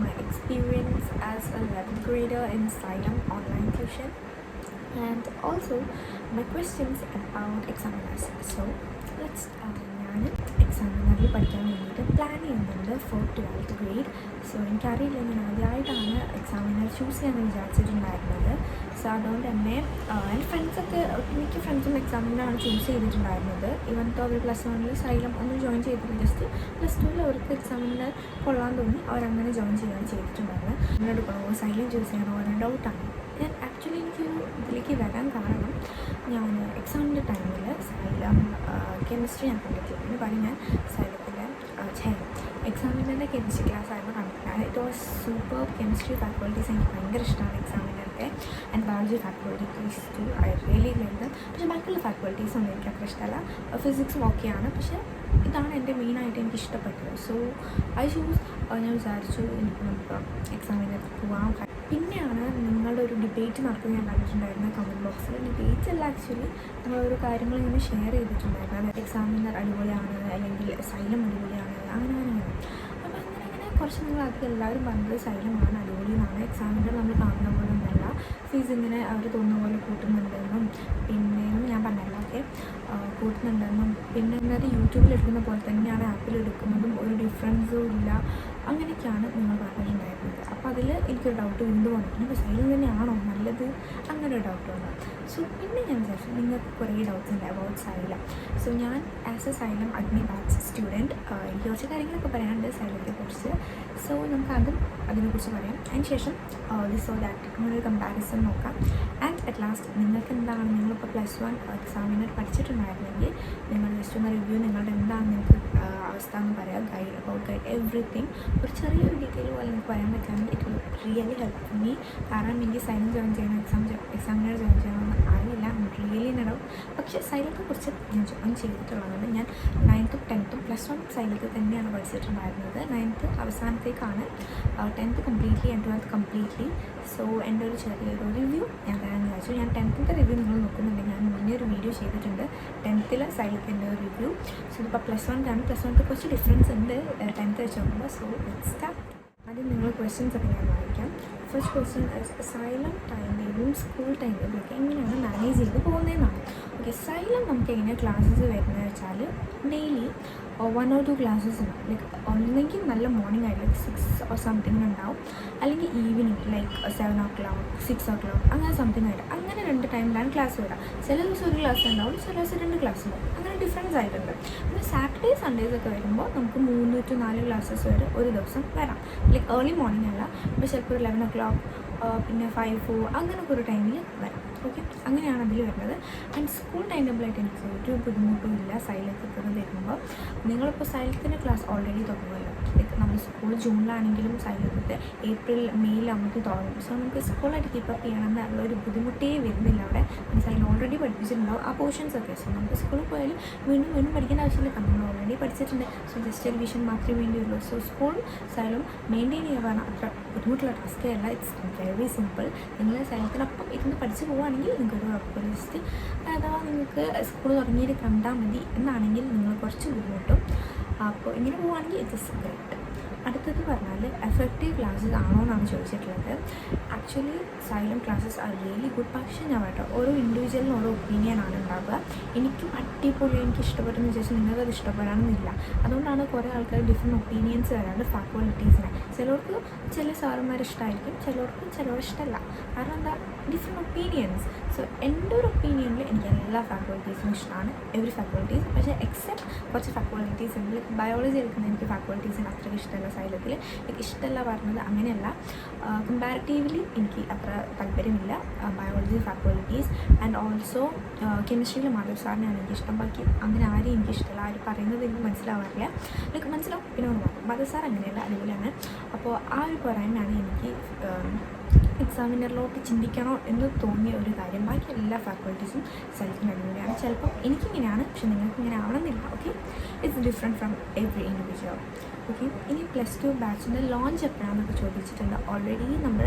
my experience as a 11th grader in Salem online tuition, and also my questions about examiners. So let's ഞാൻ എക്സാമിനറിൽ പഠിക്കാൻ വേണ്ടിയിട്ട് plan ചെയ്യുന്നുണ്ട് four 12th grade. So എനിക്കറിയില്ല, ഞാൻ ആദ്യമായിട്ടാണ് examiner choose ചെയ്യാമെന്ന് വിചാരിച്ചിട്ടുണ്ടായിരുന്നത്. So അതുകൊണ്ട് തന്നെ എൻ്റെ ഫ്രണ്ട്സൊക്കെ ഒട്ടുമിക്ക ഫ്രണ്ട്സും എക്സാമിനാണ് ചൂസ് ചെയ്തിട്ടുണ്ടായിരുന്നത്. ഇവൻ തോ അവർ +1 സൈലം ഒന്നും ജോയിൻ ചെയ്തില്ല, ജസ്റ്റ് +2 അവർക്ക് എക്സാമിനർ കൊള്ളാൻ തോന്നി അവരങ്ങനെ ജോയിൻ ചെയ്യുകയാണ് ചെയ്തിട്ടുണ്ടായിരുന്നത്. അങ്ങനെ എടുക്കണമോ സൈലം ചൂസ് ചെയ്യണമോ എന്ന ഡൗട്ടാണ്. ഞാൻ ആക്ച്വലി എനിക്കൊരു ഇതിലേക്ക് വരാൻ കാരണം, ഞാൻ എക്സാമിൻ്റെ ടൈമിൽ സൈലം കെമിസ്ട്രി ഞാൻ കണ്ടിട്ടില്ല. പകരം ഞാൻ സൈലത്തിൻ്റെ എക്സാമിനറിൻ്റെ കെമിസ്ട്രി ക്ലാസ് ആയിരുന്നു കണ്ടിട്ടുണ്ടായത്. It was super. Chemistry faculties എനിക്ക് ഭയങ്കര ഇഷ്ടമാണ് എക്സാമിനറിൻ്റെ. And biology faculties too I really like. പക്ഷേ ബാക്കിയുള്ള ഫാക്കൾട്ടീസൊന്നും എനിക്ക് അത്ര ഇഷ്ടമല്ല. ഫിസിക്സും ഓക്കെയാണ്, പക്ഷേ ഇതാണ് എൻ്റെ മെയിനായിട്ട് എനിക്ക് ഇഷ്ടപ്പെട്ടത്. So I choose. ഞാൻ വിചാരിച്ചു എനിക്ക് നമുക്ക് എക്സാമിനർ പോവാം. പിന്നെയാണ് നിങ്ങളുടെ ഒരു ഡിബേറ്റ് നടക്കുന്നത് ഞാൻ കണ്ടിട്ടുണ്ടായിരുന്നു കമൻറ്റ് ബോക്സിൽ. ഡിബേറ്റ്സ് അല്ല, ആക്ച്വലി നമ്മളൊരു കാര്യങ്ങൾ ഇങ്ങനെ ഷെയർ ചെയ്തിട്ടുണ്ടായിരുന്നു. അതായത് എക്സാമിനർ അടിപൊളിയാണ് അല്ലെങ്കിൽ സൈലം അടിപൊളിയാണ്, അങ്ങനെ. അപ്പോൾ അങ്ങനെ കുറച്ച് നിങ്ങൾ അധികം എല്ലാവരും പറഞ്ഞത് സൈലമാണ് അടിപൊളി എന്നാണ്. എക്സാമിനർ നമ്മൾ കാണുന്ന പോലെ ഒന്നല്ല, ഫീസ് ഇങ്ങനെ അവർ തോന്നുന്ന പോലെ കൂട്ടുന്നുണ്ടെന്നും പിന്നെയും ഞാൻ പറഞ്ഞല്ലോ ഓക്കെ കൂട്ടുന്നുണ്ടെന്നും പിന്നെ എന്നത് യൂട്യൂബിൽ എടുക്കുന്ന പോലെ തന്നെയാണ് ആപ്പിൽ എടുക്കുന്നതും, ഒരു ഡിഫറൻസും ഇല്ല, അങ്ങനെയൊക്കെയാണ് നിങ്ങൾ പറഞ്ഞിട്ടുണ്ടായിരുന്നത്. അപ്പോൾ അതിൽ എനിക്കൊരു ഡൗട്ട് വീണ്ടും വന്നിട്ടുണ്ട്, ഇപ്പോൾ സൈലം തന്നെയാണോ നല്ലത്, അങ്ങനെ ഒരു ഡൗട്ട് വന്നു. സോ പിന്നെ ഞാൻ വിചാരിച്ചു നിങ്ങൾക്ക് കുറേ ഡൗട്ട്സ് ഉണ്ട് അബൌട്ട് സൈലം. സോ ഞാൻ ആസ് എ സൈലം അഗ്നി ബാച്ച് സ്റ്റുഡൻറ്റ് എനിക്ക് കുറച്ച് കാര്യങ്ങളൊക്കെ പറയാനുണ്ട് സൈലത്തെക്കുറിച്ച്. സോ നമുക്ക് അതിനെക്കുറിച്ച് പറയാം. അതിന് ശേഷം സോ ദാറ്റ് നമ്മളൊരു കമ്പാരിസൺ നോക്കാം. ആൻഡ് അറ്റ് ലാസ്റ്റ് നിങ്ങൾക്ക് എന്താണ്, നിങ്ങളിപ്പോൾ +1 എക്സാമിനർ പഠിച്ചിട്ടുണ്ടായിരുന്നെങ്കിൽ നിങ്ങൾ ജസ്റ്റ് ഒന്ന് റിവ്യൂ, നിങ്ങളുടെ എന്താണ് നിങ്ങൾക്ക് അവസ്ഥ എന്ന് പറയാം. ഗൈഡ് എവറിത്തിങ് ഒരു ചെറിയൊരു ഡീറ്റെയിൽ പോലെ നിങ്ങൾക്ക് പറയാൻ പറ്റുകയാണെങ്കിൽ it will really help me. കാരണം എനിക്ക് സൈലം ജോയിൻ ചെയ്യണം, എക്സാമിനർ ജോയിൻ ചെയ്യണമെന്ന് അറിയില്ല, റിയലി നടവും. പക്ഷേ സൈലത്തെ കുറിച്ച് ഞാൻ ജോയിൻ ചെയ്തിട്ടുള്ളത് ഞാൻ 9th 10th +1 സൈലത്തിൽ തന്നെയാണ് പഠിച്ചിട്ടുണ്ടായിരുന്നത്. 9th അവസാനത്തേക്കാണ്, 10th completely and 12th completely. So എൻ്റെ ഒരു ചെറിയൊരു റിവ്യൂ ഞാൻ തരാമെന്ന് വിചാരിച്ചു. ഞാൻ 10th റിവ്യൂ നിങ്ങൾ നോക്കുന്നുണ്ടെങ്കിൽ ഞാൻ മുന്നേ ഒരു വീഡിയോ ചെയ്തിട്ടുണ്ട് 10th സൈലത്തിൻ്റെ ഒരു റിവ്യൂ. സോ ഇതിപ്പോൾ +1 +1 കുറച്ച് ഡിഫറൻസ് ഉണ്ട് 10th വെച്ച് നോക്കുമ്പോൾ. So let's start. ആദ്യം നിങ്ങൾ ക്വസ്റ്റ്യൻസ് ഒക്കെ ഞാൻ വായിക്കാം. ഫസ്റ്റ് ക്വസ്റ്റ്യൻ സൈലം ടൈം ടേബിളും സ്കൂൾ ടൈം ടേബിളൊക്കെ എങ്ങനെയാണ് മാനേജ് ചെയ്ത് പോകുന്നതെന്നാണ്. ഓക്കെ, സൈലം നമുക്ക് എങ്ങനെ ക്ലാസ്സസ് വരുന്നത് വെച്ചാൽ ഡെയിലി 1 or 2 ക്ലാസ്സസ് ഉണ്ടാവും. ലൈക്ക് ഒന്നെങ്കിൽ നല്ല മോർണിംഗ് ആയിട്ട് 6 or സംതിങ് ഉണ്ടാവും, അല്ലെങ്കിൽ ഈവനിങ് ലൈക്ക് 7 o'clock 6 o'clock അങ്ങനെ സംതിങ് ആയിട്ട്, അങ്ങനെ 2 ടൈമിലാണ് ക്ലാസ് വരാം. ചില ദിവസം ഒരു ക്ലാസ് ഉണ്ടാവും, ചില ദിവസം 2 ക്ലാസ് ഉണ്ടാവും, അങ്ങനെ ഡിഫറൻസ് ആയിട്ടുണ്ട്. പിന്നെ സാറ്റർഡേ സൺഡേസ് ഒക്കെ വരുമ്പോൾ നമുക്ക് 3 to 4 ക്ലാസ്സസ് വരെ ഒരു ദിവസം വരാം. ലൈക്ക് ഏർലി മോർണിംഗ് അല്ല, ഇപ്പോൾ ചിലപ്പോൾ ഒരു 11 o'clock പിന്നെ 5 4 അങ്ങനെയൊക്കെ ഒരു ടൈമിൽ വരാം. ഓക്കെ, അങ്ങനെയാണ് അതിൽ വരുന്നത്. ആൻഡ് സ്കൂൾ ടൈം ടേബിളായിട്ട് എനിക്ക് ഒരു ബുദ്ധിമുട്ടും ഇല്ല സൈലത്തിൽ വരുമ്പോൾ. നിങ്ങളിപ്പോൾ സൈലത്തിൻ്റെ ക്ലാസ് ഓൾറെഡി തുടങ്ങുമല്ലോ. ലൈക്ക് നമ്മൾ സ്കൂൾ ജൂണിലാണെങ്കിലും സൈലത്തിൻ്റെ ഏപ്രിൽ മെയ്യിലാകുമ്പോൾ തുടങ്ങും. സോ നമുക്ക് സ്കൂളായിട്ട് കീപ്പപ്പ് ചെയ്യണമെന്നുള്ള ഒരു ബുദ്ധിമുട്ടേ വരുന്നില്ല അവിടെ. സൈലം ഓൾറെഡി പഠിപ്പിച്ചിട്ടുണ്ടാവും ആ പോർഷൻസ് ഒക്കെ. സോ നമുക്ക് സ്കൂളിൽ പോയാലും വീണ്ടും പഠിക്കേണ്ട ആവശ്യമില്ല, നമ്മൾ ഓൾറെഡി പഠിച്ചിട്ടുണ്ട്. സോ ജസ്റ്റ് ഒരു വിഷൻ മാത്രമേ വേണ്ടിയുള്ളൂ. സോ സ്കൂൾ സൈലം മെയിൻറ്റെയിൻ ചെയ്യാൻ പറഞ്ഞാൽ അത്ര ബുദ്ധിമുട്ടുള്ള ടാസ്കേ അല്ല. It's very simple. നിങ്ങൾ സൈലത്തിനൊപ്പം ഇരുന്ന് പഠിച്ച് പോവുകയാണെങ്കിൽ നിങ്ങൾക്കൊരു കുഴപ്പമില്ല. ജസ്റ്റ് അഥവാ നിങ്ങൾക്ക് സ്കൂൾ തുടങ്ങിയിട്ട് കണ്ടാൽ മതി എന്നാണെങ്കിൽ നിങ്ങൾ കുറച്ച് ബുദ്ധിമുട്ടും. അപ്പോൾ ഇങ്ങനെ പോവുകയാണെങ്കിൽ ഇറ്റ്സ് ഗ്രേറ്റ്. അടുത്തത് പറഞ്ഞാൽ എഫക്റ്റീവ് ക്ലാസ്സസ് ആണോ എന്നാണ് ചോദിച്ചിട്ടുള്ളത്. Actually xylem classes are really good. പക്ഷേ ഞാൻ കേട്ടോ ഓരോ ഇൻഡിവിജ്വലിനും ഓരോ ഒപ്പീനിയനാണ് ഉണ്ടാവുക. എനിക്കും അടിപൊളി എനിക്ക് ഇഷ്ടപ്പെട്ടെന്ന് വിചാരിച്ചാൽ നിങ്ങൾക്കത് ഇഷ്ടപ്പെടാമെന്നില്ല. അതുകൊണ്ടാണ് കുറേ ആൾക്കാർ ഡിഫറെൻറ്റ് ഒപ്പീനിയൻസ് വരാണ്ട് ഫാക്കൾട്ടീസിനെ. ചിലർക്ക് ചില സാറുമാർ ഇഷ്ടമായിരിക്കും, ചിലർ ഇഷ്ടമല്ല. കാരണം എന്താ, ഡിഫറെൻറ്റ് ഒപ്പീനിയൻസ്. സോ എൻ്റെ ഒരു ഒപ്പീനിയനിൽ എനിക്ക് എല്ലാ ഫാക്കൾട്ടീസിനും ഇഷ്ടമാണ്, എവറി ഫാക്കൾട്ടീസ്. പക്ഷേ എക്സെപ്റ്റ് കുറച്ച് ഫാക്കൾട്ടീസ് ഉണ്ട്. ബയോളജി എടുക്കുന്ന എനിക്ക് ഫാക്കൾട്ടീസിന് അത്രയ്ക്ക് ഇഷ്ടമല്ല. സൈലത്തിൽ എനിക്ക് ഇഷ്ടമല്ല പറഞ്ഞത് അങ്ങനെയല്ല, കമ്പാരിറ്റീവ്ലി എനിക്ക് അത്ര താല്പര്യമില്ല ബയോളജി ഫാക്കൾട്ടീസ്. ആൻഡ് ഓൾസോ കെമിസ്ട്രിയിൽ മാധവ് സാറിനെയാണ് എനിക്കിഷ്ടം. ബാക്കി അങ്ങനെ ആരെയും എനിക്കിഷ്ടമല്ല. ആര് പറയുന്നത് എനിക്ക് മനസ്സിലാവാറില്ല. ലൈക്ക് മനസ്സിലാവും പിന്നെ ഒന്ന് മാധവ് സാർ അങ്ങനെയല്ല, അടിപൊളിയാണ്. അപ്പോൾ ആ ഒരു പോരായ്മയാണ് എനിക്ക് എക്സാമിനറിലോട്ട് ചിന്തിക്കണോ എന്ന് തോന്നിയ ഒരു കാര്യം. ബാക്കി എല്ലാ ഫാക്കൽറ്റീസും സൈലത്തിന് അടിപൊളിയാണ്. ചിലപ്പം എനിക്കിങ്ങനെയാണ്, പക്ഷെ നിങ്ങൾക്ക് ഇങ്ങനെ ആവണമെന്നില്ല. Okay, it's different from every individual. Okay, ഇനി +2 ബാച്ചിൻ്റെ ലോഞ്ച് എപ്പോഴാണെന്നൊക്കെ ചോദിച്ചിട്ടുണ്ട്. ഓൾറെഡി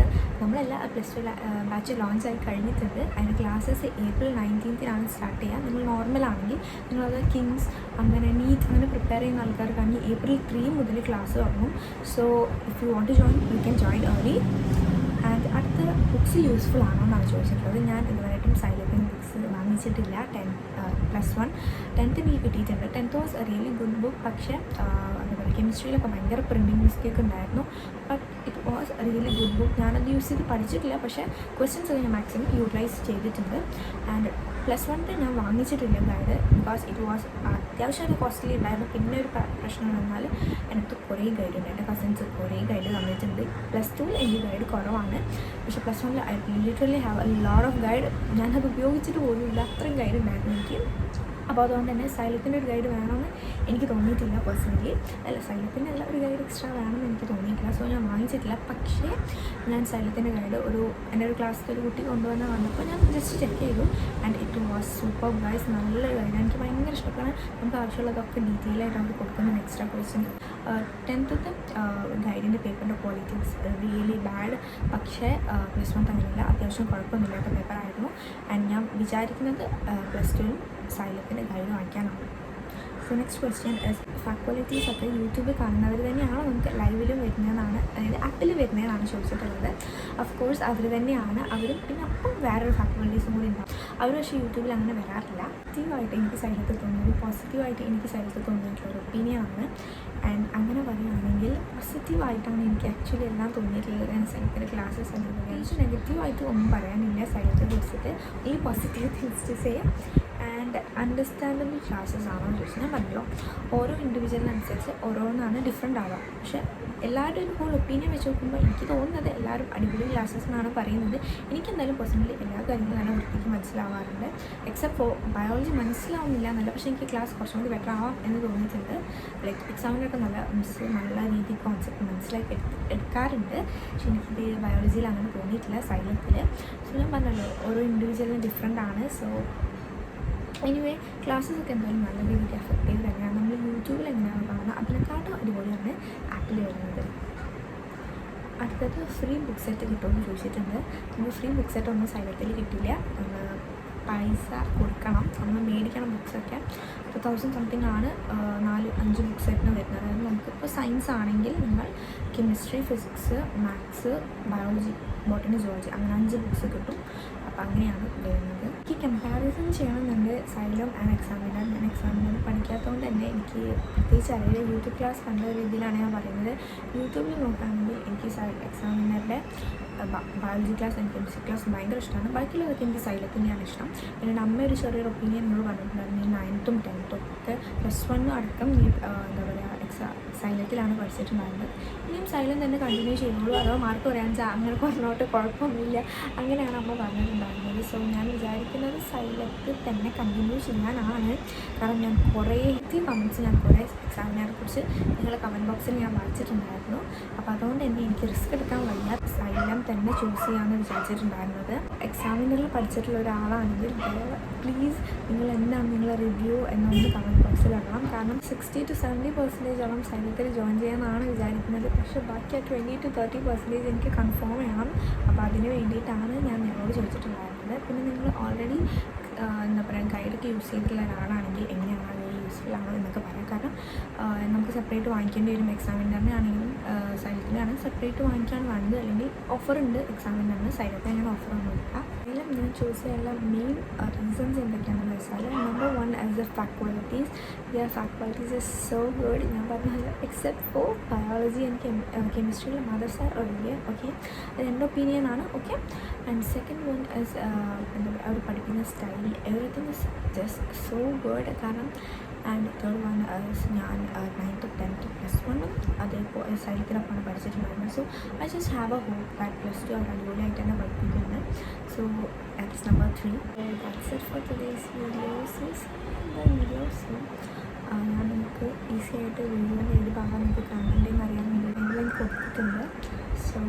നമ്മളെല്ലാം +2 ബാച്ച് ലോഞ്ച് ആയി കഴിഞ്ഞിട്ടുണ്ട്. അതിൻ്റെ ക്ലാസ്സസ് April 19 സ്റ്റാർട്ട് ചെയ്യുക. നിങ്ങൾ നോർമലാണെങ്കിൽ നിങ്ങളത് കിങ്സ് അങ്ങനെ നീറ്റ് അങ്ങനെ പ്രിപ്പയർ ചെയ്യുന്ന ആൾക്കാർക്കാണെങ്കിൽ April 3 മുതൽ ക്ലാസ് തുടങ്ങും. So if you want to join you can join early. And അടുത്ത ബുക്സ് യൂസ്ഫുൾ ആണോ എന്നാണ് ചോദിച്ചിട്ടുള്ളത്. ഞാൻ ഇതുവരെയായിട്ടും സൈലത്തിന് ബുക്സ് വാങ്ങിച്ചിട്ടില്ല. +1 10th എനിക്ക് കിട്ടിയിട്ടുണ്ട്. 10th was A really good book. പക്ഷേ എന്താ പറയുക, കെമിസ്ട്രിയിലൊക്കെ ഭയങ്കര പ്രിൻറ്റിങ് മിസ്റ്റേക്ക് ഉണ്ടായിരുന്നു. But it was A really good book. ഞാനത് യൂസ് ചെയ്ത് പഠിച്ചിട്ടില്ല, പക്ഷേ ക്വസ്റ്റ്യൻസ് ഒക്കെ ഞാൻ മാക്സിമം യൂട്ടിലൈസ് ചെയ്തിട്ടുണ്ട്. ആൻഡ് +1 ഞാൻ വാങ്ങിച്ചിട്ടില്ല ഗൈഡ്, ബിക്കോസ് ഇറ്റ് വാസ് അത്യാവശ്യം അത് കോസ്റ്റ്ലി ഉണ്ടായിരുന്നു. പിന്നെ ഒരു പ്രശ്നം വന്നാൽ എനിക്ക് കുറേ ഗൈഡ് ഉണ്ട്. എൻ്റെ കസിൻസ് കുറേ ഗൈഡ് തന്നിട്ടുണ്ട്. +2 എനിക്ക് ഗൈഡ് കുറവാണ്, പക്ഷേ +1 I literally have a lot of guide. ഞാനത് ഉപയോഗിച്ചിട്ട് പോലും ഇല്ല, അത്രയും ഗൈഡ് ഉണ്ടായിരുന്നു എനിക്ക്. അപ്പോൾ അതുകൊണ്ട് തന്നെ സൈലത്തിൻ്റെ ഒരു ഗൈഡ് വേണമെന്ന് എനിക്ക് തോന്നിയിട്ടില്ല പേഴ്സണലി. അല്ല, സൈലത്തിൻ്റെ എല്ലാ ഒരു ഗൈഡ് എക്സ്ട്രാ വേണമെന്ന് എനിക്ക് തോന്നിയിട്ടില്ല. സോ ഞാൻ വാങ്ങിച്ചിട്ടില്ല. പക്ഷേ ഞാൻ സൈലത്തിൻ്റെ ഗൈഡ് എൻ്റെ ഒരു ക്ലാസ്സിൽ ഒരു കുട്ടി കൊണ്ടുവന്ന് വന്നപ്പോൾ ഞാൻ ജസ്റ്റ് ചെക്ക് ചെയ്തു. And it was super guys. നല്ല ഗൈഡ്, എനിക്ക് ഭയങ്കര ഇഷ്ടപ്പെടാൻ. നമുക്ക് ആവശ്യമുള്ളതൊക്കെ ഡീറ്റെയിൽ ആയിട്ട് നമുക്ക് കൊടുക്കുന്ന എക്സ്ട്രാ ക്വസ്റ്റ്യൻ. 10th ഗൈഡിൻ്റെ പേപ്പറിൻ്റെ ക്വാളിറ്റി ഇസ് റിയലി ബാഡ്. പക്ഷേ +1 അങ്ങനെയില്ല, അത്യാവശ്യം കുഴപ്പമൊന്നുമില്ലാത്ത പേപ്പറായിരുന്നു. ആൻഡ് ഞാൻ വിചാരിക്കുന്നത് +2 സൈലത്തിൻ്റെ ഗൈഡ് വാങ്ങിക്കാനാണ്. So next question is faculties ഒക്കെ യൂട്യൂബിൽ കാണുന്നവർ തന്നെയാണോ നമുക്ക് ലൈവിലും വരുന്നതെന്നാണ്, അതായത് ആപ്പിൽ വരുന്നതെന്നാണ് ചോദിച്ചിട്ടുള്ളത്. ഓഫ് കോഴ്സ് അവർ തന്നെയാണ്. അവരും പിന്നെ അപ്പം വേറൊരു ഫാക്കൽറ്റീസും കൂടി ഉണ്ടാവും. അവർ പക്ഷേ യൂട്യൂബിൽ അങ്ങനെ വരാറില്ല. പോസിറ്റീവായിട്ട് എനിക്ക് സൈലത്ത് തോന്നിയിട്ടുള്ളൊരു ഒപ്പീനിയനാണ്. ആൻഡ് അങ്ങനെ പറയുകയാണെങ്കിൽ പോസിറ്റീവായിട്ടാണ് എനിക്ക് ആക്ച്വലി എല്ലാം തോന്നിയിട്ടുള്ളത്. ഞാൻ സൈലത്തിൻ്റെ ക്ലാസ്സസ് എനിക്ക് നെഗറ്റീവായിട്ട് ഒന്നും പറയാനില്ല സൈലത്തെ കുറിച്ചിട്ട്. ഈ positive things to say. And understandable classes ആണോ എന്ന് ചോദിച്ചാൽ ഞാൻ പറഞ്ഞല്ലോ, ഓരോ ഇൻഡിവിജ്വലിനനുസരിച്ച് ഓരോന്നാണ് ഡിഫറെൻ്റ് ആവുക. പക്ഷേ എല്ലാവരുടെയും ഒരു ഹോൾ ഒപ്പീനിയൻ വെച്ച് നോക്കുമ്പോൾ എനിക്ക് തോന്നുന്നത് എല്ലാവരും അടിപൊളി ക്ലാസ്സസ് എന്നാണ് പറയുന്നത്. എനിക്കെന്തായാലും പേഴ്സണലി എല്ലാ കാര്യങ്ങളും നല്ല വൃത്തിക്ക് മനസ്സിലാവാറുണ്ട്. എക്സെപ്റ്റ് ഫോർ ബയോളജി മനസ്സിലാവുന്നില്ല എന്നല്ല, പക്ഷേ എനിക്ക് ക്ലാസ് കുറച്ചും കൂടി ബെറ്റർ ആവാം എന്ന് തോന്നിയിട്ടുണ്ട്. ലൈക്ക് എക്സാമിനൊക്കെ നല്ല രീതിക്ക് കോൺസെപ്റ്റ് മനസ്സിലാക്കി എടുക്കാറുണ്ട്. പക്ഷേ എനിക്കിത് ബയോളജിയിൽ അങ്ങനെ തോന്നിയിട്ടില്ല, സൈലത്തിൽ. സോ ഞാൻ പറഞ്ഞല്ലോ, ഓരോ ഇൻഡിവിജ്വലിനും ഡിഫറെൻ്റ് ആണ്. സോ എനിവേ ക്ലാസ്സസ് ഒക്കെ എന്തായാലും നല്ല രീതിക്ക് എഫക്റ്റീവ് തന്നെയാണ്. നമ്മൾ യൂട്യൂബിൽ എങ്ങനെയാണ് കാണുന്നത് അതിനെക്കാട്ടും അടിപൊളിയാണ് ആപ്പിൽ വരുന്നത്. അടുത്തത് ഫ്രീ ബുക്ക് സെറ്റ് കിട്ടുമെന്ന് ചോദിച്ചിട്ടുണ്ട്. നമ്മൾ ഫ്രീ ബുക്ക് സെറ്റ് ഒന്നും സൈലത്തിൽ കിട്ടില്ല. നമ്മൾ പൈസ കൊടുക്കണം, നമ്മൾ മേടിക്കണം. ബുക്സൊക്കെ 2000 സംതിങ് ആണ് 4-5 ബുക്ക് സെറ്റിന് വരുന്നത്. അതായത് നമുക്കിപ്പോൾ സയൻസ് ആണെങ്കിൽ നിങ്ങൾ chemistry, physics, maths, biology, botany, zoology അങ്ങനെ 5 ബുക്സ് കിട്ടും. അപ്പോൾ അങ്ങനെയാണ് വരുന്നത്. എനിക്ക് കമ്പാരിസൺ ചെയ്യണമെന്നുണ്ട് സൈലം ആൻഡ് എക്സാമിനർ. ഞാൻ എക്സാമിനർ പഠിക്കാത്തതുകൊണ്ട് തന്നെ എനിക്ക് പ്രത്യേകിച്ച് അറിയില്ല. യൂട്യൂബ് ക്ലാസ് കണ്ട രീതിയിലാണ് ഞാൻ പറയുന്നത്. യൂട്യൂബിൽ നോക്കുകയാണെങ്കിൽ എനിക്ക് എക്സാമിനറുടെ biology class and chemistry class ഭയങ്കര ഇഷ്ടമാണ്. ബാക്കിയുള്ളതൊക്കെ എനിക്ക് സൈലത്തിൻ്റെയാണ് ഇഷ്ടം. പിന്നെ അമ്മ ഒരു ചെറിയൊരു ഒപ്പീനിയൻ എന്നോട് പറഞ്ഞിട്ടുണ്ടായിരുന്നു. ഈ 9th ഉം 10th ഒക്കെ +1 അടക്കം എന്താ പറയുക സൈലത്തിലാണ് പഠിച്ചിട്ടുണ്ടായിരുന്നത്. ഇനിയും സൈലം തന്നെ കണ്ടിന്യൂ ചെയ്യുള്ളൂ, അതോ മാർക്ക് പറയാൻ അങ്ങനെ പറഞ്ഞോട്ട് കുഴപ്പമൊന്നുമില്ല, അങ്ങനെയാണ് അമ്മ പറഞ്ഞിട്ടുണ്ടായിരുന്നത്. സോ ഞാൻ വിചാരിക്കുന്നത് സൈലത്ത് തന്നെ കണ്ടിന്യൂ ചെയ്യാനാണ്. കാരണം ഞാൻ കുറേ കമൻറ്റ്സ് ഞാൻ കുറേ എക്സാമിനെ കുറിച്ച് നിങ്ങളുടെ കമൻറ്റ് ബോക്സിൽ ഞാൻ വായിച്ചിട്ടുണ്ടായിരുന്നു. അപ്പോൾ അതുകൊണ്ട് തന്നെ എനിക്ക് റിസ്ക് എടുക്കാൻ വയ്യ, സൈലം തന്നെ ചൂസ് ചെയ്യാമെന്ന് വിചാരിച്ചിട്ടുണ്ടായിരുന്നത്. എക്സാമിനറിൽ പഠിച്ചിട്ടുള്ള ഒരാളാണെങ്കിൽ പ്ലീസ് നിങ്ങൾ എന്താണ് നിങ്ങളുടെ റിവ്യൂ എന്നൊന്ന് കമൻറ്റ് ബോക്സിൽ ഇടണം. കാരണം 60 to 70% സൈലത്തിൽ ജോയിൻ ചെയ്യാമെന്നാണ് വിചാരിക്കുന്നത്. പക്ഷേ ബാക്കി 20 to 30% എനിക്ക് കൺഫേം ചെയ്യണം. അപ്പോൾ അതിന് വേണ്ടിയിട്ടാണ് ഞാൻ നിങ്ങളോട് ചോദിച്ചിട്ടുണ്ടായിരുന്നത്. പിന്നെ നിങ്ങൾ ഓൾറെഡി എന്താ പറയുക ഗൈഡൊക്കെ യൂസ് ചെയ്തിട്ടുള്ള ഒരാളാണെങ്കിൽ എങ്ങനെയാണ് അത് യൂസ്ഫുൾ ആണോ എന്നൊക്കെ പറയാം. കാരണം നമുക്ക് സെപ്പറേറ്റ് വാങ്ങിക്കേണ്ടി വരും. എക്സാമിനറിനെ ആണെങ്കിലും സൈലത്തിനാണെങ്കിൽ സെപ്പറേറ്റ് വാങ്ങിക്കാണ് വേണ്ടത്. അല്ലെങ്കിൽ ഓഫറുണ്ട് എക്സാമിനറിന്, സൈലത്തിന് അങ്ങനെ ഓഫറൊന്നുമില്ല. അതിലും ഞാൻ ചൂസ് ചെയ്യാനുള്ള മെയിൻ റീസൺസ് എന്തൊക്കെയാണെന്ന് വെച്ചാൽ number 1 as a faculties. Their faculties is so good. ഞാൻ പറഞ്ഞത് എക്സെപ്റ്റ് ഫോർ ബയോളജി ആൻഡ് കെമിസ്ട്രിയിൽ മദർസ് ആർ എർലിയർ. ഓക്കെ, അത് എൻ്റെ ഒപ്പീനിയനാണ്. Okay, and second one is എന്താ പറയുക അവർ പഠിക്കുന്ന style, everything is just so good. കാരണം ആൻഡ് തേർഡ് വൺ ഞാൻ 9th 10th +1 അതേപോലെ സൈലത്തിനൊപ്പമാണ് പഠിച്ചിട്ടുണ്ടായിരുന്നത്. So I just have a hope that +2 അവർ അടിപൊളിയായിട്ട് തന്നെ പഠിപ്പിക്കുന്നത്. So that's number 3. That's it for today's videos. ഞാൻ നമുക്ക് ഈസി ആയിട്ട് വീഡിയോയുടെ ഏത് ഭാഗം നമുക്ക് കാണേണ്ടതെന്ന് അറിയാൻ വേണ്ടി കൊടുത്തിട്ടുണ്ട്. സോ